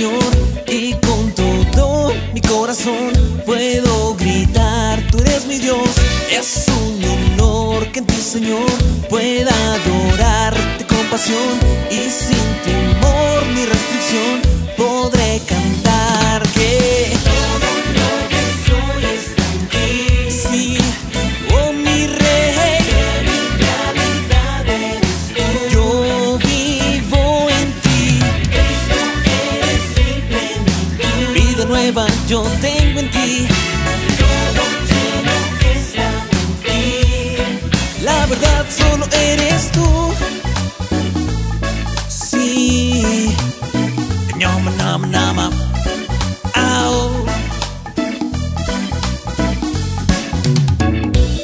Señor, y con todo mi corazón puedo gritar, tú eres mi Dios. Es un honor que en ti, Señor, pueda adorarte con pasión, y sin temor ni restricción podré cantar que todo lo que soy está en ti. Sí, oh mi Rey, que mi realidad eres tú. Yo vivo en ti, Cristo eres mi plenitud. Vida nueva yo tengo en ti, todo lleno está en ti. La verdad solo eres tú. Sí, Nama, nama, nama. Au.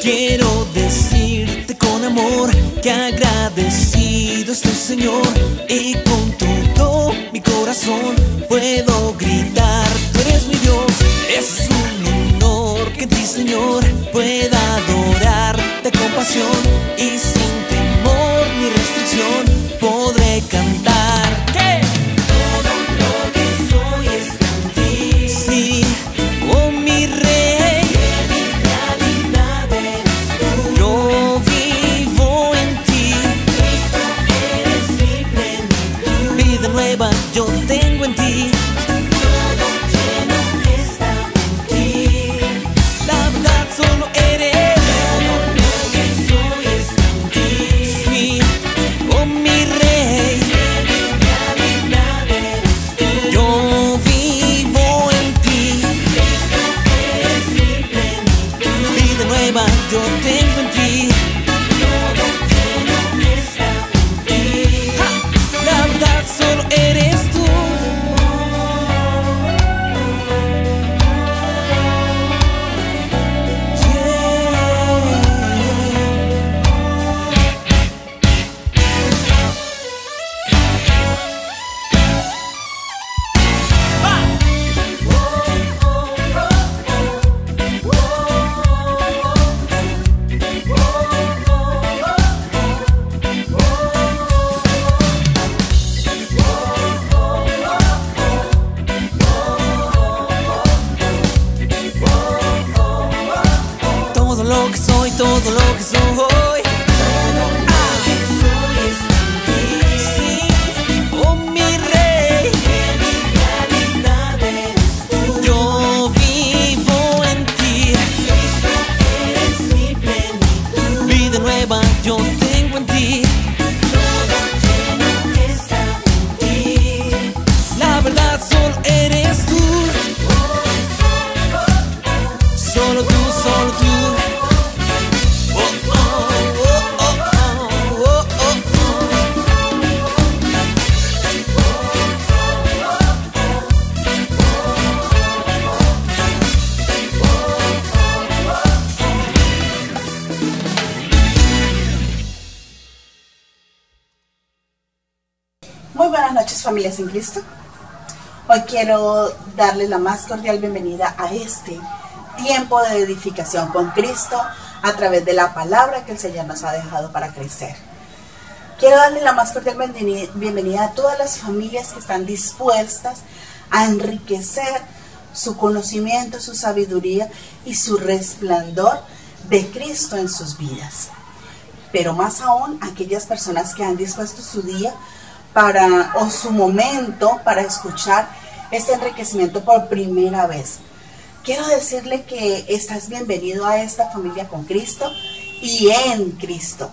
Quiero decirte con amor que agradecido estoy, Señor, y con todo mi corazón puedo gritar, tú eres mi Dios. Es un honor que en ti, Señor, pueda adorarte con pasión, y sin temor ni restricción podré cantar que todo lo que soy está en ti. Sí, oh mi Rey, que mi realidad eres tú. Yo vivo en ti, Cristo eres mi plenitud. Vida nueva yo tengo en ti, todo lleno está en ti. La verdad solo eres, todo lo que soy está en ti. Sí, oh mi Rey, que mi realidad eres tú. Yo vivo en ti, Cristo eres mi plenitud. Vida nueva yo tengo en ti, todo lleno está en ti. ¡Ja! La verdad solo eres tú. Todo lo que soy, todo lo que soy. Sí, oh mi Rey, que mi realidad eres tú. Yo vivo en ti, Cristo eres mi plenitud. Vida nueva yo tengo en ti, todo lleno está en ti. La verdad solo eres tú. Solo tú, solo tú. Muy buenas noches, familias en Cristo. Hoy quiero darles la más cordial bienvenida a este tiempo de edificación con Cristo a través de la palabra que el Señor nos ha dejado para crecer. Quiero darles la más cordial bienvenida a todas las familias que están dispuestas a enriquecer su conocimiento, su sabiduría y su resplandor de Cristo en sus vidas. Pero más aún, aquellas personas que han dispuesto su día o su momento para escuchar este enriquecimiento por primera vez. Quiero decirle que estás bienvenido a esta familia con Cristo y en Cristo,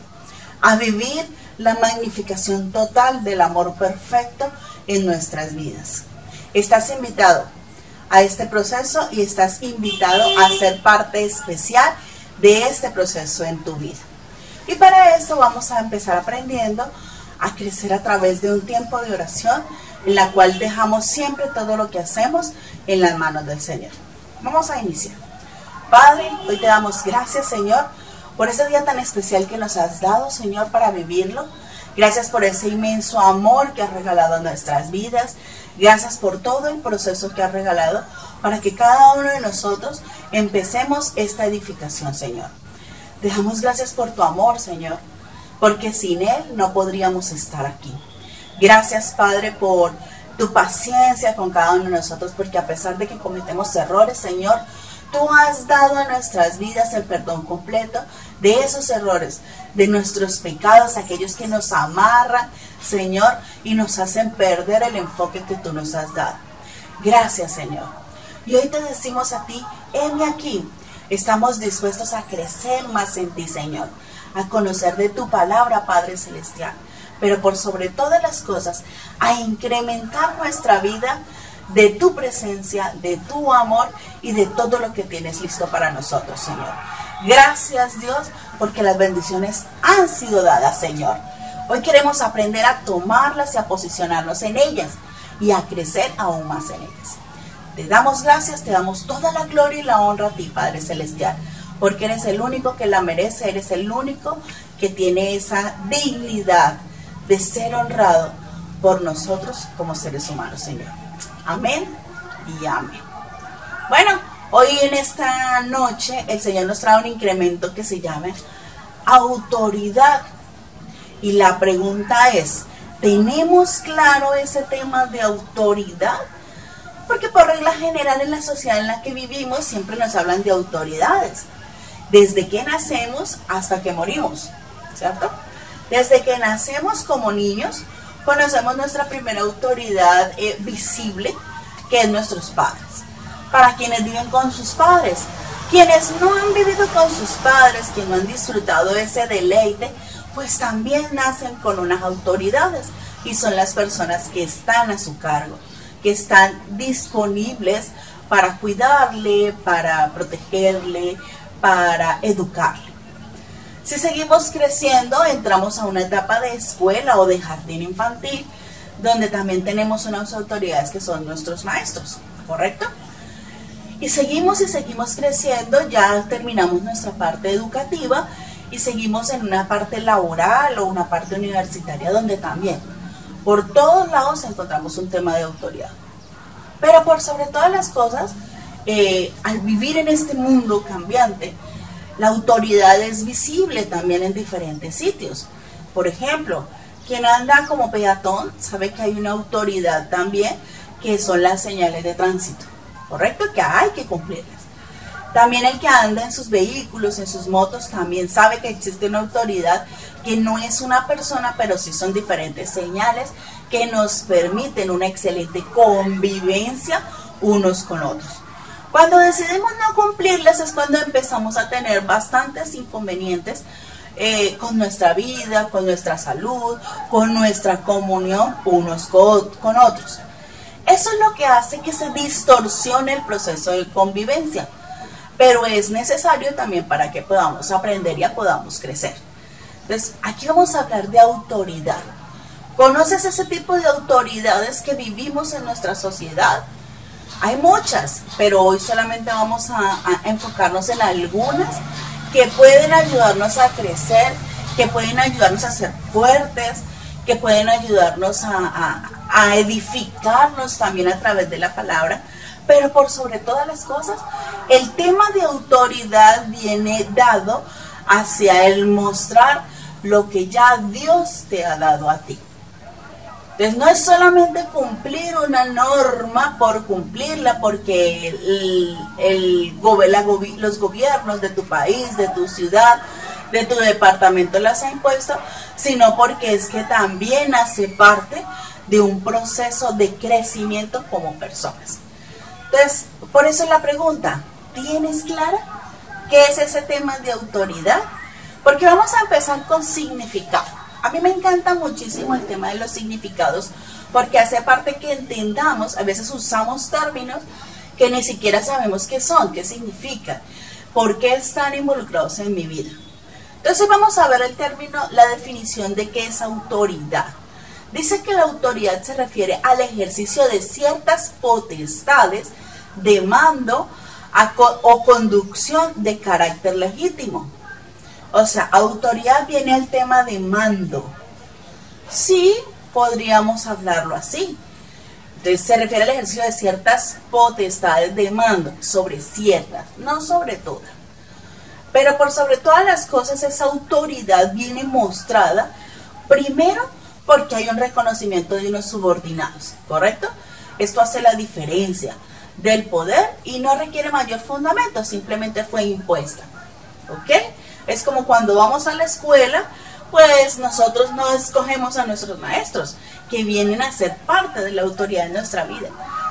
a vivir la magnificación total del amor perfecto en nuestras vidas. Estás invitado a este proceso y estás invitado a ser parte especial de este proceso en tu vida. Y para esto vamos a empezar aprendiendo a crecer a través de un tiempo de oración en la cual dejamos siempre todo lo que hacemos en las manos del Señor. Vamos a iniciar. Padre, hoy te damos gracias, Señor, por ese día tan especial que nos has dado, Señor, para vivirlo. Gracias por ese inmenso amor que has regalado a nuestras vidas. Gracias por todo el proceso que has regalado para que cada uno de nosotros empecemos esta edificación, Señor. Te damos gracias por tu amor, Señor, porque sin Él no podríamos estar aquí. Gracias, Padre, por tu paciencia con cada uno de nosotros, porque a pesar de que cometemos errores, Señor, tú has dado a nuestras vidas el perdón completo de esos errores, de nuestros pecados, aquellos que nos amarran, Señor, y nos hacen perder el enfoque que tú nos has dado. Gracias, Señor. Y hoy te decimos a ti, heme aquí. Estamos dispuestos a crecer más en ti, Señor, a conocer de tu palabra, Padre Celestial, pero por sobre todas las cosas, a incrementar nuestra vida de tu presencia, de tu amor y de todo lo que tienes listo para nosotros, Señor. Gracias, Dios, porque las bendiciones han sido dadas, Señor. Hoy queremos aprender a tomarlas y a posicionarnos en ellas y a crecer aún más en ellas. Te damos gracias, te damos toda la gloria y la honra a ti, Padre Celestial, porque eres el único que la merece, eres el único que tiene esa dignidad de ser honrado por nosotros como seres humanos, Señor. Amén y amén. Bueno, hoy en esta noche el Señor nos trae un incremento que se llama autoridad. Y la pregunta es, ¿tenemos claro ese tema de autoridad? Porque por regla general en la sociedad en la que vivimos siempre nos hablan de autoridades. Desde que nacemos hasta que morimos, ¿cierto? Desde que nacemos como niños, conocemos nuestra primera autoridad visible, que es nuestros padres. Para quienes viven con sus padres, quienes no han vivido con sus padres, quienes no han disfrutado ese deleite, pues también nacen con unas autoridades y son las personas que están a su cargo, que están disponibles para cuidarle, para protegerle, para educarle. Si seguimos creciendo, entramos a una etapa de escuela o de jardín infantil, donde también tenemos unas autoridades que son nuestros maestros, ¿correcto? Y seguimos creciendo, ya terminamos nuestra parte educativa y seguimos en una parte laboral o una parte universitaria, donde también por todos lados encontramos un tema de autoridad. Pero por sobre todas las cosas, al vivir en este mundo cambiante, la autoridad es visible también en diferentes sitios. Por ejemplo, quien anda como peatón sabe que hay una autoridad también, que son las señales de tránsito, ¿correcto? Que hay que cumplirlas. También el que anda en sus vehículos, en sus motos, también sabe que existe una autoridad que no es una persona, pero sí son diferentes señales que nos permiten una excelente convivencia unos con otros. Cuando decidimos no cumplirlas es cuando empezamos a tener bastantes inconvenientes con nuestra vida, con nuestra salud, con nuestra comunión unos con otros. Eso es lo que hace que se distorsione el proceso de convivencia, pero es necesario también para que podamos aprender y podamos crecer. Entonces, aquí vamos a hablar de autoridad. ¿Conoces ese tipo de autoridades que vivimos en nuestra sociedad? Hay muchas, pero hoy solamente vamos a enfocarnos en algunas que pueden ayudarnos a crecer, que pueden ayudarnos a ser fuertes, que pueden ayudarnos a edificarnos también a través de la palabra. Pero por sobre todas las cosas, el tema de autoridad viene dado hacia el mostrar lo que ya Dios te ha dado a ti. Entonces no es solamente cumplir una norma por cumplirla, porque los gobiernos de tu país, de tu ciudad, de tu departamento las ha impuesto, sino porque es que también hace parte de un proceso de crecimiento como personas. Entonces, por eso la pregunta, ¿tienes clara qué es ese tema de autoridad? Porque vamos a empezar con significado. A mí me encanta muchísimo el tema de los significados, porque hace parte que entendamos, a veces usamos términos que ni siquiera sabemos qué son, qué significan, por qué están involucrados en mi vida. Entonces vamos a ver el término, la definición de qué es autoridad. Dice que la autoridad se refiere al ejercicio de ciertas potestades de mando o conducción de carácter legítimo. O sea, autoridad viene al tema de mando. Sí, podríamos hablarlo así. Entonces se refiere al ejercicio de ciertas potestades de mando, sobre ciertas, no sobre todas. Pero por sobre todas las cosas, esa autoridad viene mostrada primero porque hay un reconocimiento de unos subordinados, ¿correcto? Esto hace la diferencia del poder y no requiere mayor fundamento, simplemente fue impuesta, ¿ok? Es como cuando vamos a la escuela, pues nosotros no escogemos a nuestros maestros, que vienen a ser parte de la autoridad de nuestra vida.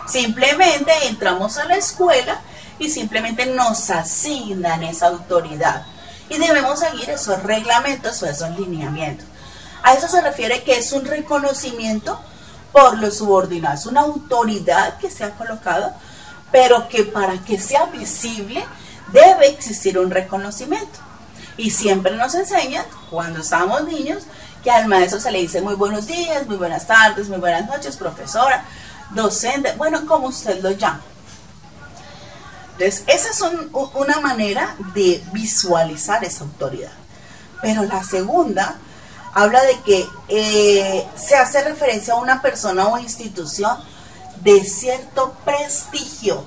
Simplemente entramos a la escuela y simplemente nos asignan esa autoridad. Y debemos seguir esos reglamentos o esos lineamientos. A eso se refiere que es un reconocimiento por los subordinados, una autoridad que se ha colocado, pero que para que sea visible debe existir un reconocimiento. Y siempre nos enseñan, cuando estamos niños, que al maestro se le dice muy buenos días, muy buenas tardes, muy buenas noches, profesora, docente, bueno, como usted lo llama. Entonces, esa es una manera de visualizar esa autoridad. Pero la segunda habla de que se hace referencia a una persona o institución de cierto prestigio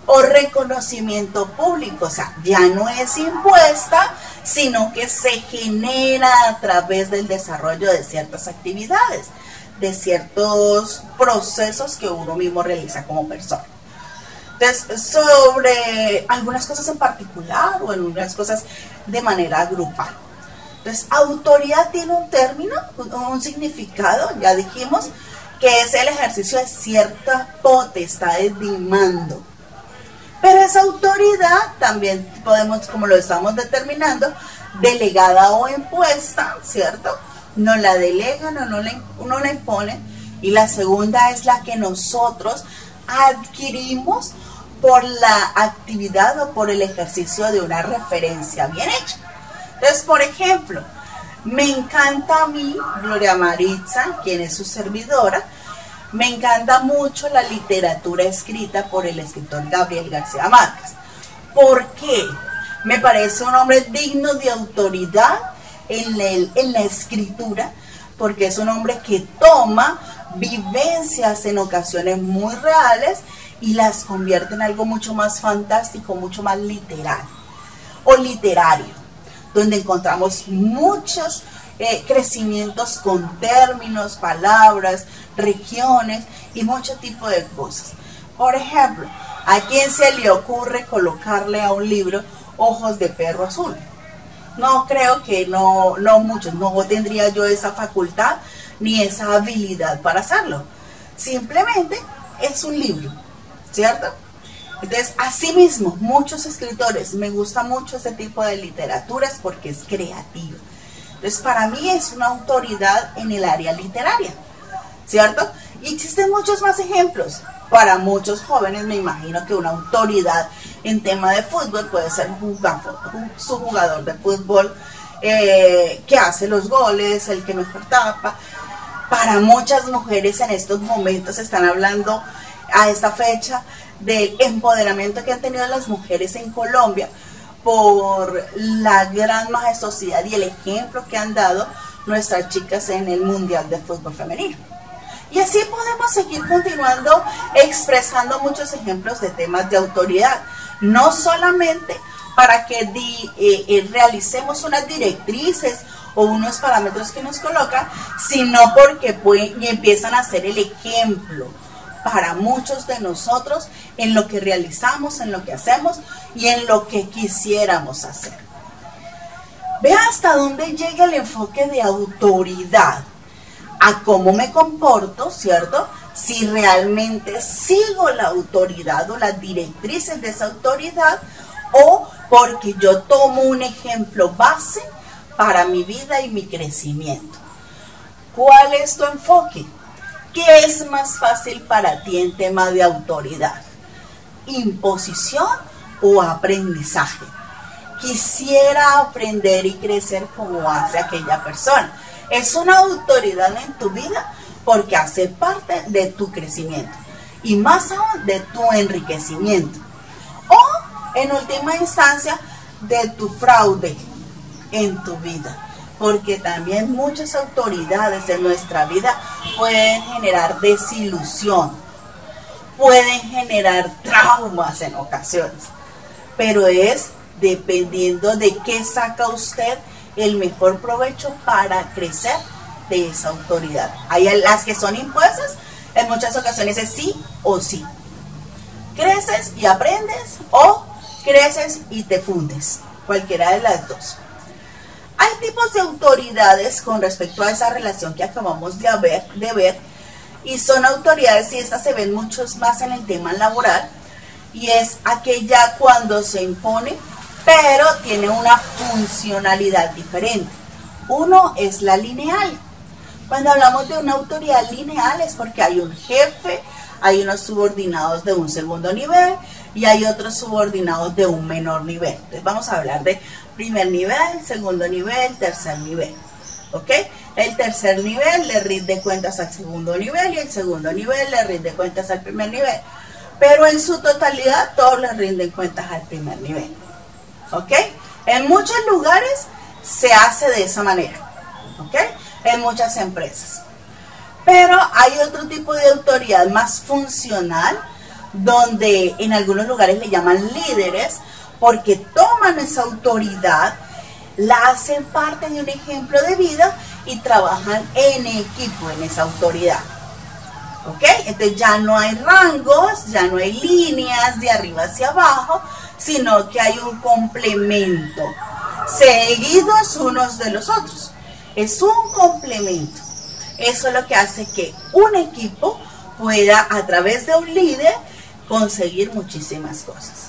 o reconocimiento público, o sea, ya no es impuesta, sino que se genera a través del desarrollo de ciertas actividades, de ciertos procesos que uno mismo realiza como persona. Entonces, sobre algunas cosas en particular o en unas cosas de manera grupal. Entonces, autoridad tiene un término, un significado, ya dijimos, que es el ejercicio de cierta potestad de mando. Pero esa autoridad también podemos, como lo estamos determinando, delegada o impuesta, ¿cierto? No la delegan o no la imponen. Y la segunda es la que nosotros adquirimos por la actividad o por el ejercicio de una referencia bien hecha. Entonces, por ejemplo, me encanta a mí, Gloria Maritza, quien es su servidora, me encanta mucho la literatura escrita por el escritor Gabriel García Márquez. ¿Por qué? Me parece un hombre digno de autoridad en la escritura, porque es un hombre que toma vivencias en ocasiones muy reales y las convierte en algo mucho más fantástico, mucho más literal o literario, donde encontramos muchos crecimientos con términos, palabras, regiones y mucho tipo de cosas. Por ejemplo, ¿a quién se le ocurre colocarle a un libro ojos de perro azul? No, creo que no muchos, no tendría yo esa facultad ni esa habilidad para hacerlo. Simplemente es un libro, ¿cierto? Entonces, asimismo, muchos escritores, me gusta mucho este tipo de literaturas porque es creativo. Entonces, para mí es una autoridad en el área literaria, ¿cierto? Y existen muchos más ejemplos. Para muchos jóvenes me imagino que una autoridad en tema de fútbol puede ser su jugador de fútbol que hace los goles, el que mejor tapa. Para muchas mujeres en estos momentos están hablando a esta fecha del empoderamiento que han tenido las mujeres en Colombia por la gran majestuosidad y el ejemplo que han dado nuestras chicas en el Mundial de Fútbol Femenino. Y así podemos seguir continuando expresando muchos ejemplos de temas de autoridad, no solamente para que realicemos unas directrices o unos parámetros que nos colocan, sino porque y empiezan a ser el ejemplo para muchos de nosotros en lo que realizamos, en lo que hacemos y en lo que quisiéramos hacer. Vea hasta dónde llega el enfoque de autoridad, a cómo me comporto, ¿cierto? Si realmente sigo la autoridad o las directrices de esa autoridad, o porque yo tomo un ejemplo base para mi vida y mi crecimiento. ¿Cuál es tu enfoque? ¿Qué es más fácil para ti en tema de autoridad? ¿Imposición o aprendizaje? Quisiera aprender y crecer como hace aquella persona. Es una autoridad en tu vida porque hace parte de tu crecimiento y más aún de tu enriquecimiento. O en última instancia de tu fraude en tu vida. Porque también muchas autoridades de nuestra vida pueden generar desilusión, pueden generar traumas en ocasiones, pero es dependiendo de qué saca usted el mejor provecho para crecer de esa autoridad. Hay las que son impuestas, en muchas ocasiones es sí o sí. Creces y aprendes o creces y te fundes, cualquiera de las dos. Hay tipos de autoridades con respecto a esa relación que acabamos de ver, y son autoridades, y estas se ven muchos más en el tema laboral, y es aquella cuando se impone, pero tiene una funcionalidad diferente. Uno es la lineal. Cuando hablamos de una autoridad lineal es porque hay un jefe, hay unos subordinados de un segundo nivel y hay otros subordinados de un menor nivel. Entonces vamos a hablar de primer nivel, segundo nivel, tercer nivel. ¿Ok? El tercer nivel le rinde cuentas al segundo nivel y el segundo nivel le rinde cuentas al primer nivel. Pero en su totalidad todos le rinden cuentas al primer nivel. ¿Ok? En muchos lugares se hace de esa manera. ¿Ok? En muchas empresas. Pero hay otro tipo de autoridad más funcional, donde en algunos lugares le llaman líderes, porque toman esa autoridad, la hacen parte de un ejemplo de vida y trabajan en equipo en esa autoridad. ¿Ok? Entonces ya no hay rangos, ya no hay líneas de arriba hacia abajo, sino que hay un complemento, seguidos unos de los otros. Es un complemento. Eso es lo que hace que un equipo pueda, a través de un líder, conseguir muchísimas cosas.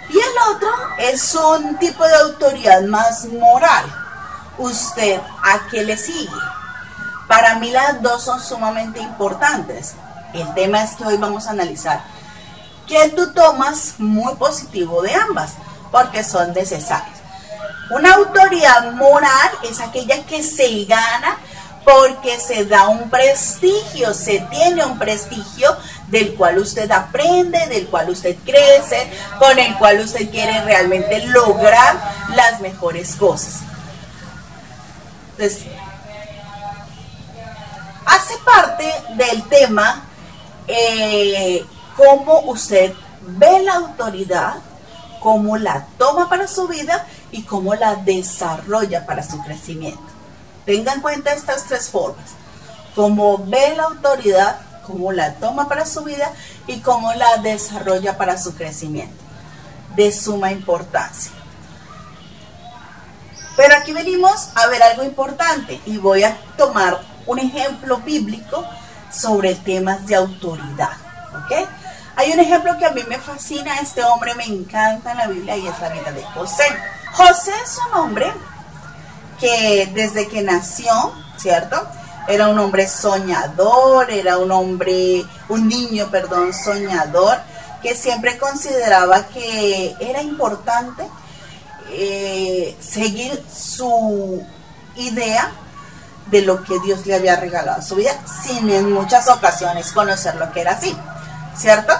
Y el otro es un tipo de autoridad más moral. ¿Usted a qué le sigue? Para mí las dos son sumamente importantes. El tema es que hoy vamos a analizar qué tú tomas muy positivo de ambas, porque son necesarias. Una autoridad moral es aquella que se gana porque se da un prestigio, se tiene un prestigio del cual usted aprende, del cual usted crece, con el cual usted quiere realmente lograr las mejores cosas. Entonces, hace parte del tema cómo usted ve la autoridad, cómo la toma para su vida y cómo la desarrolla para su crecimiento. Tenga en cuenta estas tres formas: cómo ve la autoridad, cómo la toma para su vida y cómo la desarrolla para su crecimiento. De suma importancia. Pero aquí venimos a ver algo importante y voy a tomar un ejemplo bíblico sobre temas de autoridad. ¿Ok? Hay un ejemplo que a mí me fascina, este hombre me encanta en la Biblia, y es la vida de José. José es un hombre que desde que nació, ¿cierto? Era un hombre soñador, era un niño soñador, que siempre consideraba que era importante seguir su idea de lo que Dios le había regalado a su vida, sin en muchas ocasiones conocer lo que era así, ¿cierto?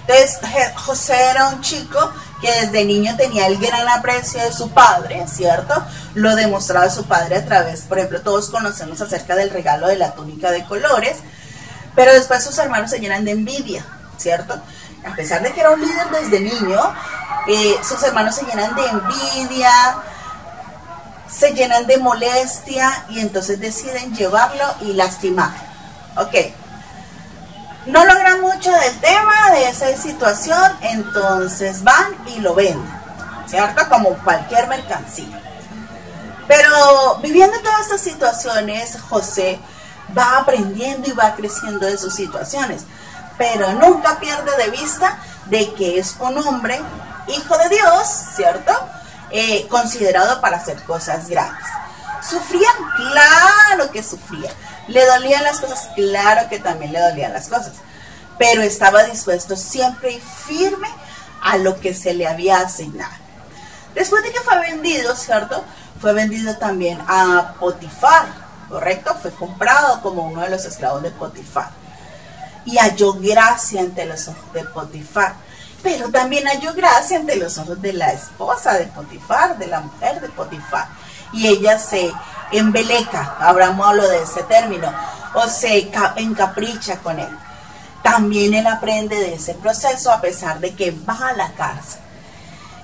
Entonces José era un chico que desde niño tenía el gran aprecio de su padre, ¿cierto? Lo demostraba su padre a través, por ejemplo, todos conocemos acerca del regalo de la túnica de colores, pero después sus hermanos se llenan de envidia, ¿cierto? A pesar de que era un líder desde niño, sus hermanos se llenan de envidia, se llenan de molestia, y entonces deciden llevarlo y lastimar. Ok. No logran mucho del tema, de esa situación, entonces van y lo venden, ¿cierto? Como cualquier mercancía. Pero viviendo todas estas situaciones, José va aprendiendo y va creciendo de sus situaciones, pero nunca pierde de vista de que es un hombre, hijo de Dios, ¿cierto? Considerado para hacer cosas grandes. ¿Sufría? Claro que sufría. ¿Le dolían las cosas? Claro que también le dolían las cosas. Pero estaba dispuesto siempre y firme a lo que se le había asignado. Después de que fue vendido, ¿cierto? Fue vendido también a Potifar, ¿correcto? Fue comprado como uno de los esclavos de Potifar. Y halló gracia ante los ojos de Potifar. Pero también halló gracia ante los ojos de la esposa de Potifar, de la mujer de Potifar. Y ella se embeleca, hablamos de ese término, o se encapricha con él. También él aprende de ese proceso, a pesar de que va a la cárcel.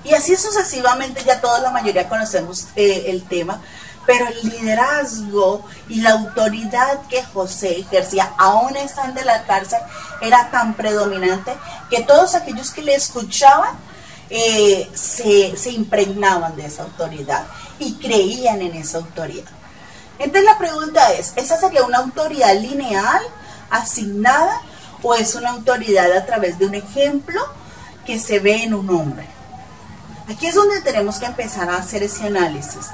Y así sucesivamente, ya toda la mayoría conocemos el tema, Pero el liderazgo y la autoridad que José ejercía, aún estando en la cárcel, era tan predominante que todos aquellos que le escuchaban se impregnaban de esa autoridad y creían en esa autoridad. Entonces la pregunta es, ¿esa sería una autoridad lineal, asignada, o es una autoridad a través de un ejemplo que se ve en un hombre? Aquí es donde tenemos que empezar a hacer ese análisis.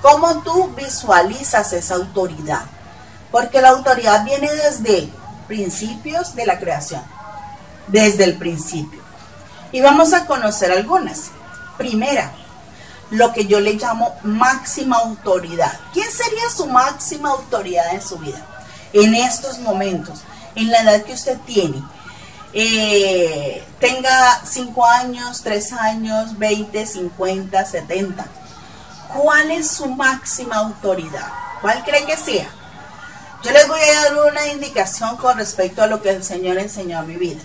¿Cómo tú visualizas esa autoridad? Porque la autoridad viene desde principios de la creación, desde el principio. Y vamos a conocer algunas. Primera, lo que yo le llamo máxima autoridad. ¿Quién sería su máxima autoridad en su vida? En estos momentos, en la edad que usted tiene. Tenga 5 años, 3 años, 20, 50, 70. ¿Cuál es su máxima autoridad? ¿Cuál cree que sea? Yo les voy a dar una indicación con respecto a lo que el Señor enseñó a mi vida.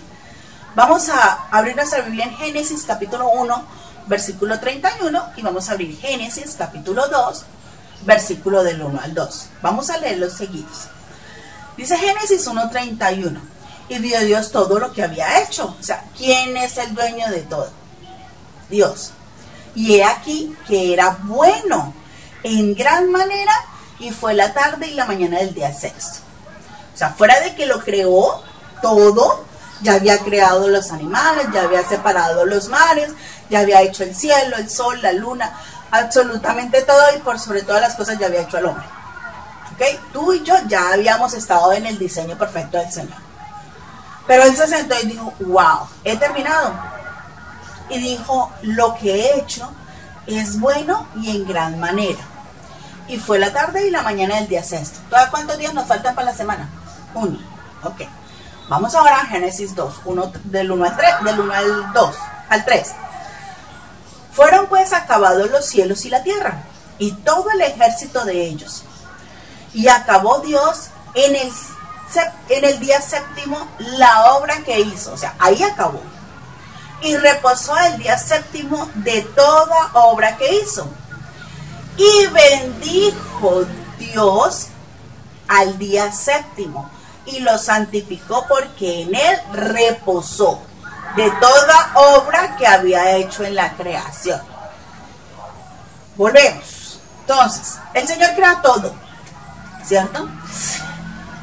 Vamos a abrir nuestra Biblia en Génesis capítulo 1, versículo 31, y vamos a abrir Génesis capítulo 2, versículo del 1 al 2. Vamos a leerlos seguidos. Dice Génesis 1:31, y vio Dios todo lo que había hecho. O sea, ¿quién es el dueño de todo? Dios. Y he aquí que era bueno en gran manera, y fue la tarde y la mañana del día sexto. O sea, fuera de que lo creó todo, ya había creado los animales, ya había separado los mares, ya había hecho el cielo, el sol, la luna, absolutamente todo, y por sobre todas las cosas ya había hecho al hombre. ¿Ok? Tú y yo ya habíamos estado en el diseño perfecto del Señor. Pero él se sentó y dijo, wow, he terminado. Y dijo, lo que he hecho es bueno y en gran manera. Y fue la tarde y la mañana del día sexto. ¿Todavía cuántos días nos faltan para la semana? 1. Ok. Vamos ahora a Génesis 2, del 1 al 2, al 3. Fueron pues acabados los cielos y la tierra, y todo el ejército de ellos. Y acabó Dios en el día séptimo la obra que hizo. O sea, ahí acabó. Y reposó el día séptimo de toda obra que hizo. Y bendijo Dios al día séptimo y lo santificó, porque en él reposó de toda obra que había hecho en la creación. Volvemos. Entonces, el Señor crea todo, ¿cierto?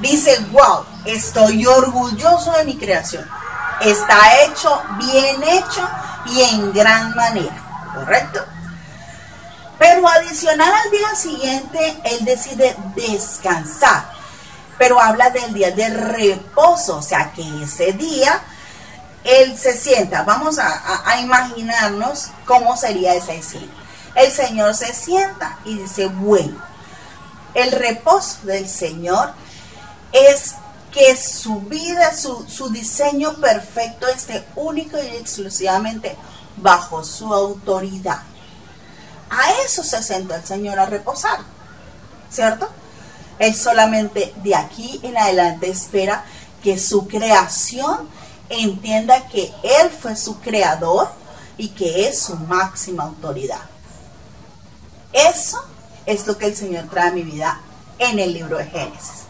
Dice, wow, estoy orgulloso de mi creación. Está hecho, bien hecho y en gran manera, ¿correcto? Pero adicional al día siguiente, él decide descansar. Pero habla del día de reposo, o sea que ese día él se sienta. Vamos a imaginarnos cómo sería esa escena. El Señor se sienta y dice, bueno, el reposo del Señor es que su vida, su diseño perfecto esté único y exclusivamente bajo su autoridad. A eso se sentó el Señor a reposar, ¿cierto? Él solamente de aquí en adelante espera que su creación entienda que Él fue su creador y que es su máxima autoridad. Eso es lo que el Señor trae a mi vida en el libro de Génesis.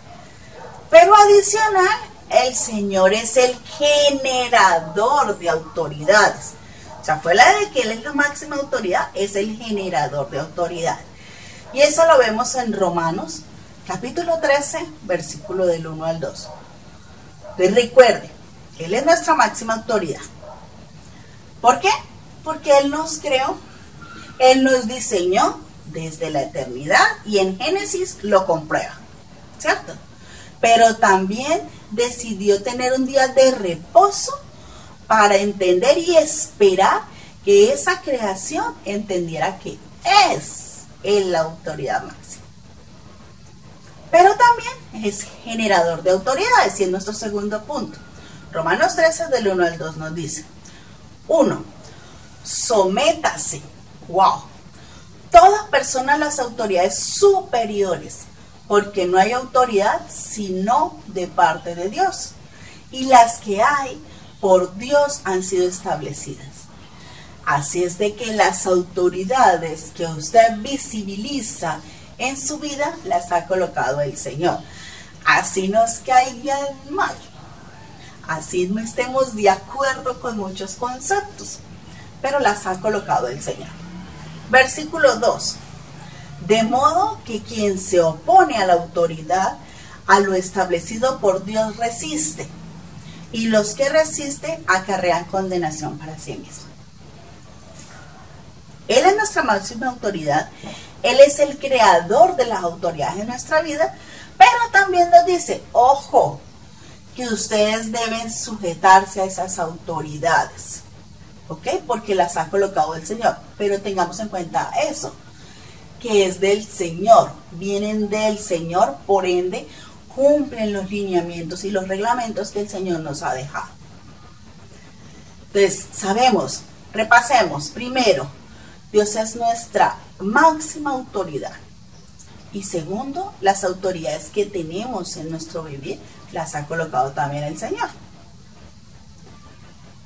Pero adicional, el Señor es el generador de autoridades. O sea, fuera de que Él es la máxima autoridad, es el generador de autoridad. Y eso lo vemos en Romanos, capítulo 13, versículo del 1 al 2. Entonces recuerde, Él es nuestra máxima autoridad. ¿Por qué? Porque Él nos creó, Él nos diseñó desde la eternidad y en Génesis lo comprueba, ¿cierto? Pero también decidió tener un día de reposo para entender y esperar que esa creación entendiera que es Él la autoridad máxima. Pero también es generador de autoridades, y es nuestro segundo punto. Romanos 13 del 1 al 2 nos dice: 1. Sométase. Wow. Toda persona a las autoridades superiores, porque no hay autoridad sino de parte de Dios, y las que hay por Dios han sido establecidas. Así es de que las autoridades que usted visibiliza en su vida las ha colocado el Señor. Así nos caigan mal, así no estemos de acuerdo con muchos conceptos, pero las ha colocado el Señor. Versículo 2. De modo que quien se opone a la autoridad, a lo establecido por Dios resiste, y los que resisten acarrean condenación para sí mismos. Él es nuestra máxima autoridad, Él es el creador de las autoridades en nuestra vida, pero también nos dice, ojo, que ustedes deben sujetarse a esas autoridades, ¿ok? Porque las ha colocado el Señor, pero tengamos en cuenta eso, que es del Señor, vienen del Señor, por ende, cumplen los lineamientos y los reglamentos que el Señor nos ha dejado. Entonces, sabemos, repasemos, primero, Dios es nuestra máxima autoridad. Y segundo, las autoridades que tenemos en nuestro vivir las ha colocado también el Señor.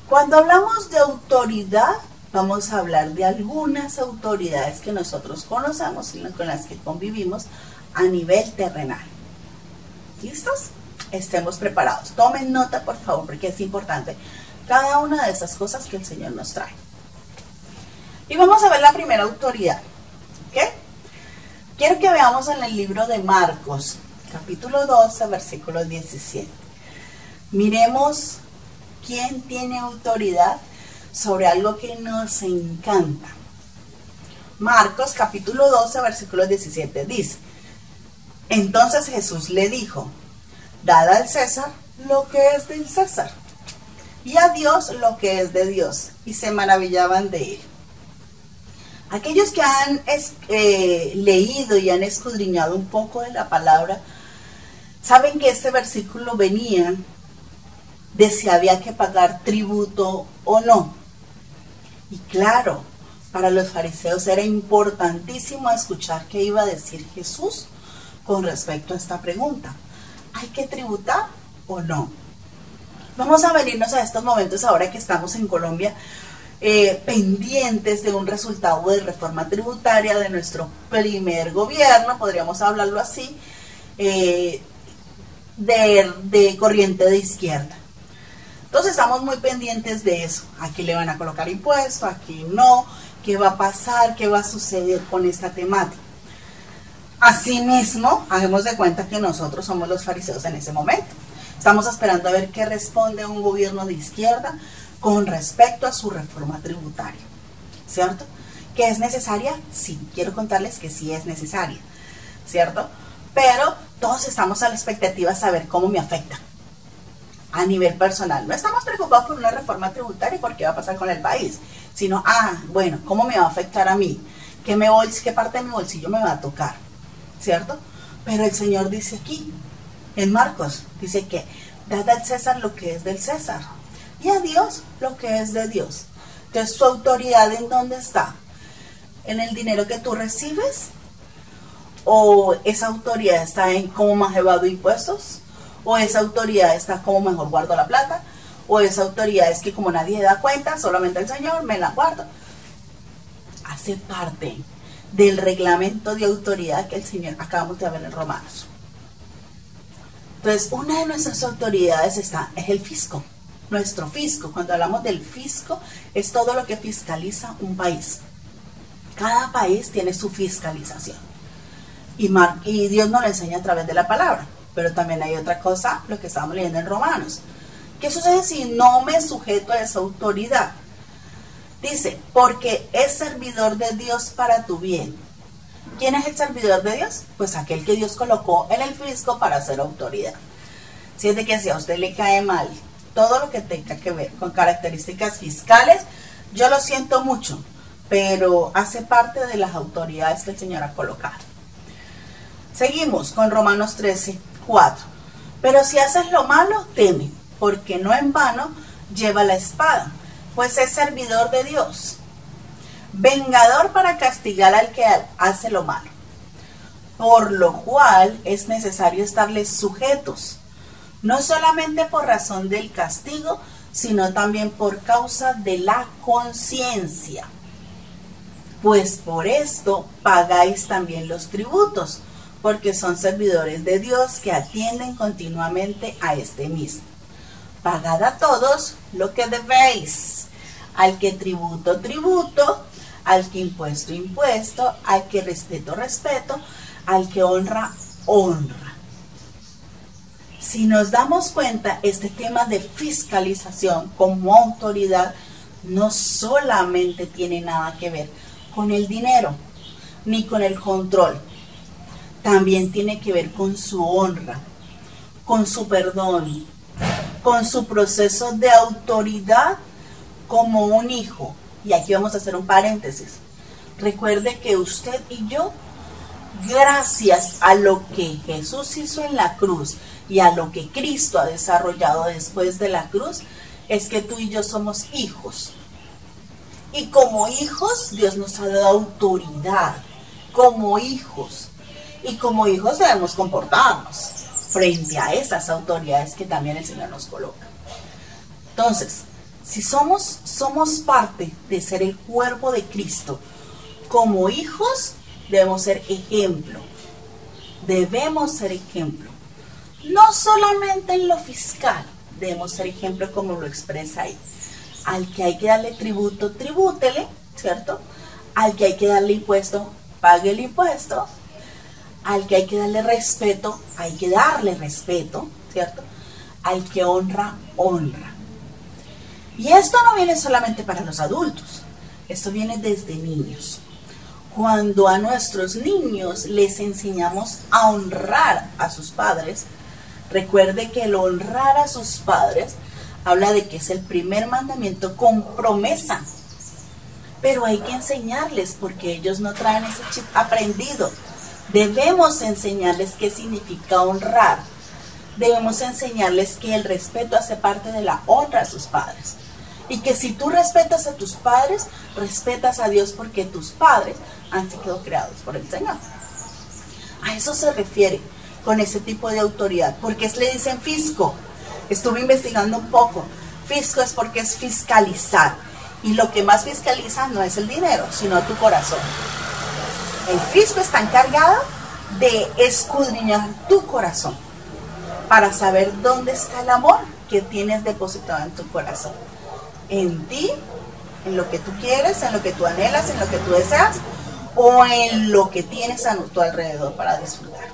Cuando hablamos de autoridad, vamos a hablar de algunas autoridades que nosotros conocemos y con las que convivimos a nivel terrenal. ¿Listos? Estemos preparados. Tomen nota, por favor, porque es importante cada una de esas cosas que el Señor nos trae. Y vamos a ver la primera autoridad. ¿Ok? Quiero que veamos en el libro de Marcos, capítulo 12, versículo 17. Miremos quién tiene autoridad sobre algo que nos encanta. Marcos, capítulo 12, versículo 17 dice: entonces Jesús le dijo, dad al César lo que es del César, y a Dios lo que es de Dios. Y se maravillaban de él. Aquellos que han leído y han escudriñado un poco de la palabra, saben que este versículo venía de si había que pagar tributo o no. Y claro, para los fariseos era importantísimo escuchar qué iba a decir Jesús con respecto a esta pregunta. ¿Hay que tributar o no? Vamos a venirnos a estos momentos ahora que estamos en Colombia, pendientes de un resultado de reforma tributaria de nuestro primer gobierno, podríamos hablarlo así, de corriente de izquierda. Entonces estamos muy pendientes de eso. Aquí le van a colocar impuesto, aquí no, qué va a pasar, qué va a suceder con esta temática. Asimismo, hagamos de cuenta que nosotros somos los fariseos en ese momento. Estamos esperando a ver qué responde un gobierno de izquierda con respecto a su reforma tributaria, ¿cierto? ¿Que es necesaria? Sí, quiero contarles que sí es necesaria, ¿cierto? Pero todos estamos a la expectativa de saber cómo me afecta a nivel personal. No estamos preocupados por una reforma tributaria y por qué va a pasar con el país, sino, bueno, ¿cómo me va a afectar a mí? ¿Qué parte de mi bolsillo me va a tocar? ¿Cierto? Pero el Señor dice aquí, en Marcos, dice que dad al César lo que es del César y a Dios lo que es de Dios. Entonces, ¿su autoridad en dónde está? ¿En el dinero que tú recibes? ¿O esa autoridad está en cómo más evado impuestos? ¿O esa autoridad está como mejor guardo la plata? ¿O esa autoridad es que como nadie da cuenta, solamente el Señor me la guardo? Hace parte del reglamento de autoridad que el Señor acabamos de ver en Romanos. Entonces, una de nuestras autoridades es el fisco. Nuestro fisco, cuando hablamos del fisco, es todo lo que fiscaliza un país. Cada país tiene su fiscalización. Y Dios nos lo enseña a través de la palabra. Pero también hay otra cosa, lo que estamos leyendo en Romanos. ¿Qué sucede si no me sujeto a esa autoridad? Dice, porque es servidor de Dios para tu bien. ¿Quién es el servidor de Dios? Pues aquel que Dios colocó en el fisco para ser autoridad. Siente que si a usted le cae mal todo lo que tenga que ver con características fiscales, yo lo siento mucho, pero hace parte de las autoridades que el Señor ha colocado. Seguimos con Romanos 13, 4. Pero si haces lo malo, teme, porque no en vano lleva la espada, pues es servidor de Dios, vengador para castigar al que hace lo malo, por lo cual es necesario estarles sujetos, no solamente por razón del castigo, sino también por causa de la conciencia. Pues por esto pagáis también los tributos, porque son servidores de Dios que atienden continuamente a este mismo. Pagad a todos lo que debéis, al que tributo, tributo, al que impuesto, impuesto, al que respeto, respeto, al que honra, honra. Si nos damos cuenta, este tema de fiscalización como autoridad no solamente tiene nada que ver con el dinero, ni con el control. También tiene que ver con su honra, con su perdón, con su proceso de autoridad como un hijo. Y aquí vamos a hacer un paréntesis. Recuerde que usted y yo, gracias a lo que Jesús hizo en la cruz y a lo que Cristo ha desarrollado después de la cruz, es que tú y yo somos hijos. Y como hijos, Dios nos ha dado autoridad. Como hijos. Y como hijos debemos comportarnos frente a esas autoridades que también el Señor nos coloca. Entonces, si somos parte de ser el cuerpo de Cristo, como hijos debemos ser ejemplo. Debemos ser ejemplo. No solamente en lo fiscal, debemos ser ejemplo como lo expresa ahí. Al que hay que darle tributo, tribútele, ¿cierto? Al que hay que darle impuesto, pague el impuesto. Al que hay que darle respeto, hay que darle respeto, ¿cierto? Al que honra, honra. Y esto no viene solamente para los adultos, esto viene desde niños. Cuando a nuestros niños les enseñamos a honrar a sus padres, recuerde que el honrar a sus padres habla de que es el primer mandamiento con promesa. Pero hay que enseñarles porque ellos no traen ese chip aprendido. Debemos enseñarles qué significa honrar. Debemos enseñarles que el respeto hace parte de la honra a sus padres. Y que si tú respetas a tus padres, respetas a Dios porque tus padres han sido creados por el Señor. A eso se refiere con ese tipo de autoridad. ¿Por qué le dicen fisco? Estuve investigando un poco. Fisco es porque es fiscalizar. Y lo que más fiscaliza no es el dinero, sino tu corazón. El fisco está encargado de escudriñar tu corazón para saber dónde está el amor que tienes depositado en tu corazón. En ti, en lo que tú quieres, en lo que tú anhelas, en lo que tú deseas, o en lo que tienes a tu alrededor para disfrutar.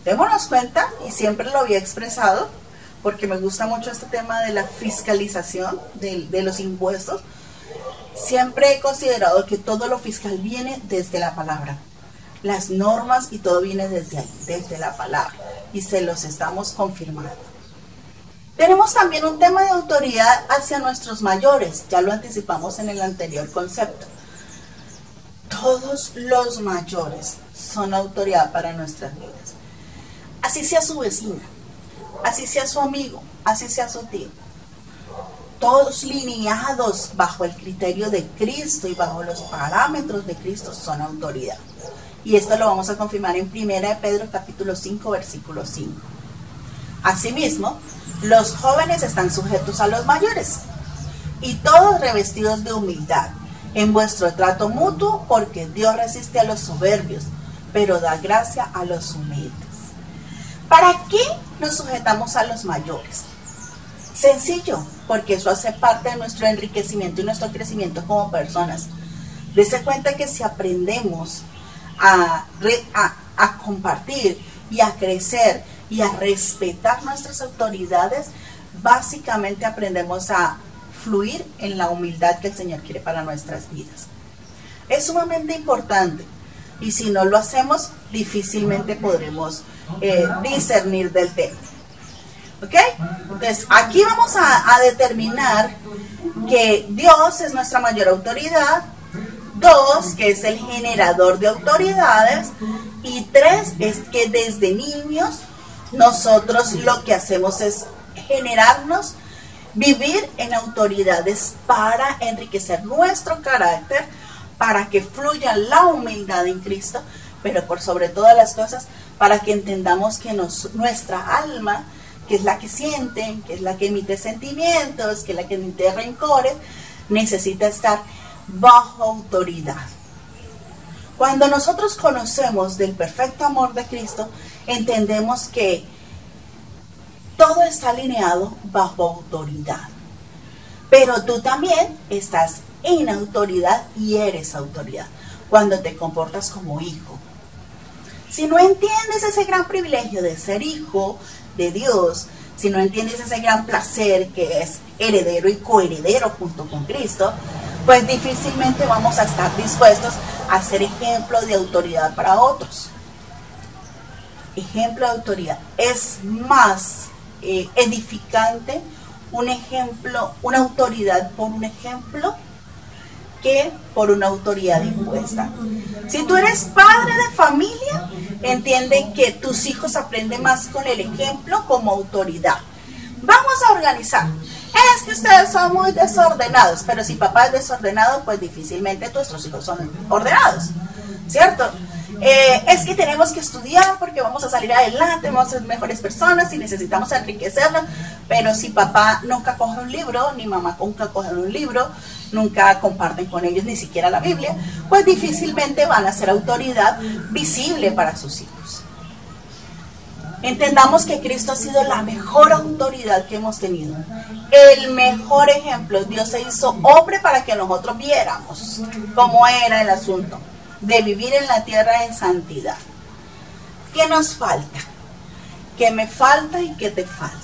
Démonos cuenta, y siempre lo había expresado, porque me gusta mucho este tema de la fiscalización de los impuestos. Siempre he considerado que todo lo fiscal viene desde la palabra. Las normas y todo viene desde ahí, desde la palabra. Y se los estamos confirmando. Tenemos también un tema de autoridad hacia nuestros mayores. Ya lo anticipamos en el anterior concepto. Todos los mayores son autoridad para nuestras vidas. Así sea su vecina, así sea su amigo, así sea su tío. Todos lineados bajo el criterio de Cristo y bajo los parámetros de Cristo son autoridad. Y esto lo vamos a confirmar en 1 de Pedro capítulo 5 versículo 5. Asimismo, los jóvenes están sujetos a los mayores y todos revestidos de humildad en vuestro trato mutuo, porque Dios resiste a los soberbios, pero da gracia a los humildes. ¿Para qué nos sujetamos a los mayores? Sencillo, porque eso hace parte de nuestro enriquecimiento y nuestro crecimiento como personas. Dese cuenta que si aprendemos a compartir y a crecer y a respetar nuestras autoridades, básicamente aprendemos a fluir en la humildad que el Señor quiere para nuestras vidas. Es sumamente importante, y si no lo hacemos, difícilmente podremos discernir del tema. ¿Ok? Entonces, aquí vamos a determinar que Dios es nuestra mayor autoridad. 2, que es el generador de autoridades. Y 3, es que desde niños nosotros lo que hacemos es generarnos, vivir en autoridades para enriquecer nuestro carácter, para que fluya la humildad en Cristo, pero por sobre todas las cosas, para que entendamos que nuestra alma, que es la que siente, que es la que emite sentimientos, que es la que emite rencores, necesita estar bajo autoridad. Cuando nosotros conocemos del perfecto amor de Cristo, entendemos que todo está alineado bajo autoridad. Pero tú también estás en autoridad y eres autoridad cuando te comportas como hijo. Si no entiendes ese gran privilegio de ser hijo de Dios, si no entiendes ese gran placer que es heredero y coheredero junto con Cristo, pues difícilmente vamos a estar dispuestos a ser ejemplo de autoridad para otros. Ejemplo de autoridad. Es más edificante un ejemplo, una autoridad por un ejemplo, que por una autoridad impuesta. Si tú eres padre de familia, entiende que tus hijos aprenden más con el ejemplo como autoridad. Vamos a organizar. Es que ustedes son muy desordenados, pero si papá es desordenado, pues difícilmente nuestros hijos son ordenados, ¿cierto? Es que tenemos que estudiar porque vamos a salir adelante, vamos a ser mejores personas y necesitamos enriquecernos, pero si papá nunca coge un libro, ni mamá nunca coge un libro, nunca comparten con ellos ni siquiera la Biblia, pues difícilmente van a ser autoridad visible para sus hijos. Entendamos que Cristo ha sido la mejor autoridad que hemos tenido, el mejor ejemplo. Dios se hizo hombre para que nosotros viéramos cómo era el asunto de vivir en la tierra en santidad. ¿Qué nos falta? ¿Qué me falta y qué te falta?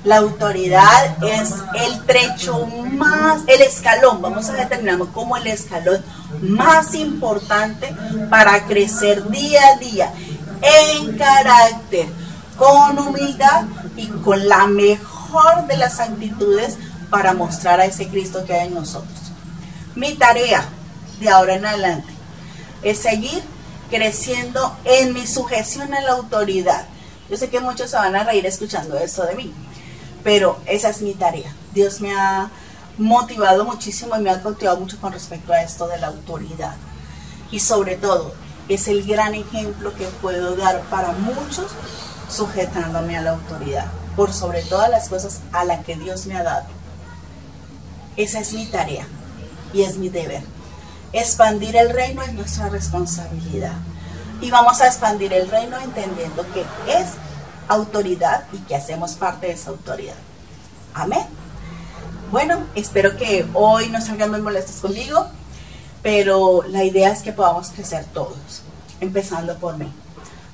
La autoridad es el trecho más, el escalón, vamos a determinarlo como el escalón más importante para crecer día a día en carácter, con humildad y con la mejor de las actitudes para mostrar a ese Cristo que hay en nosotros. Mi tarea de ahora en adelante es seguir creciendo en mi sujeción a la autoridad. Yo sé que muchos se van a reír escuchando esto de mí, pero esa es mi tarea. Dios me ha motivado muchísimo y me ha cautivado mucho con respecto a esto de la autoridad. Y sobre todo, es el gran ejemplo que puedo dar para muchos sujetándome a la autoridad, por sobre todas las cosas a las que Dios me ha dado. Esa es mi tarea y es mi deber. Expandir el reino es nuestra responsabilidad. Y vamos a expandir el reino entendiendo que es autoridad y que hacemos parte de esa autoridad. Amén. Bueno, espero que hoy no salgan muy molestos conmigo, pero la idea es que podamos crecer todos, empezando por mí.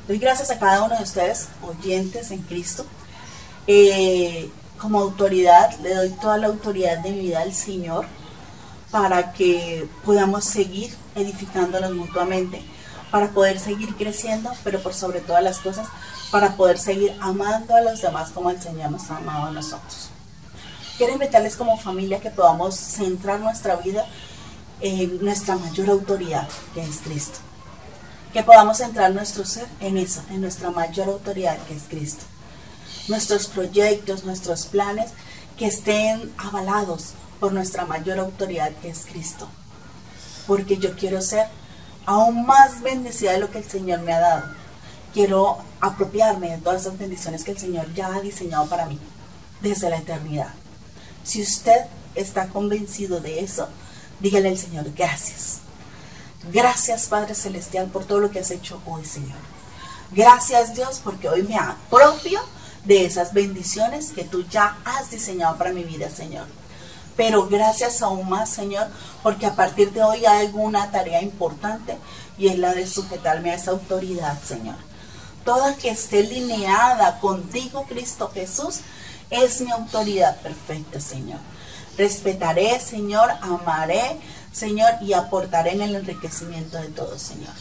Doy gracias a cada uno de ustedes, oyentes en Cristo. Como autoridad, le doy toda la autoridad de mi vida al Señor para que podamos seguir edificándonos mutuamente, para poder seguir creciendo, pero por sobre todas las cosas, para poder seguir amando a los demás como el Señor nos ha amado a nosotros. Quiero invitarles como familia que podamos centrar nuestra vida en nuestra mayor autoridad, que es Cristo. Que podamos centrar nuestro ser en eso, en nuestra mayor autoridad, que es Cristo. Nuestros proyectos, nuestros planes, que estén avalados por nuestra mayor autoridad, que es Cristo. Porque yo quiero ser aún más bendecida de lo que el Señor me ha dado. Quiero apropiarme de todas esas bendiciones que el Señor ya ha diseñado para mí desde la eternidad. Si usted está convencido de eso, dígale al Señor, gracias. Gracias, Padre Celestial, por todo lo que has hecho hoy, Señor. Gracias, Dios, porque hoy me apropio de esas bendiciones que tú ya has diseñado para mi vida, Señor. Pero gracias aún más, Señor, porque a partir de hoy hay una tarea importante y es la de sujetarme a esa autoridad, Señor. Toda que esté lineada contigo, Cristo Jesús, es mi autoridad perfecta, Señor. Respetaré, Señor, amaré, Señor, y aportaré en el enriquecimiento de todos, Señor.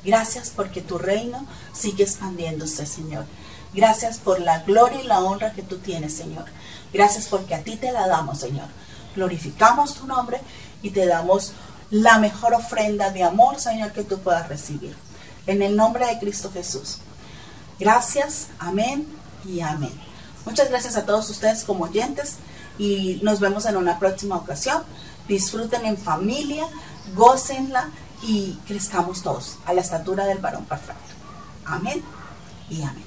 Gracias porque tu reino sigue expandiéndose, Señor. Gracias por la gloria y la honra que tú tienes, Señor. Gracias porque a ti te la damos, Señor. Glorificamos tu nombre y te damos la mejor ofrenda de amor, Señor, que tú puedas recibir. En el nombre de Cristo Jesús. Gracias, amén y amén. Muchas gracias a todos ustedes como oyentes y nos vemos en una próxima ocasión. Disfruten en familia, gócenla y crezcamos todos a la estatura del varón perfecto. Amén y amén.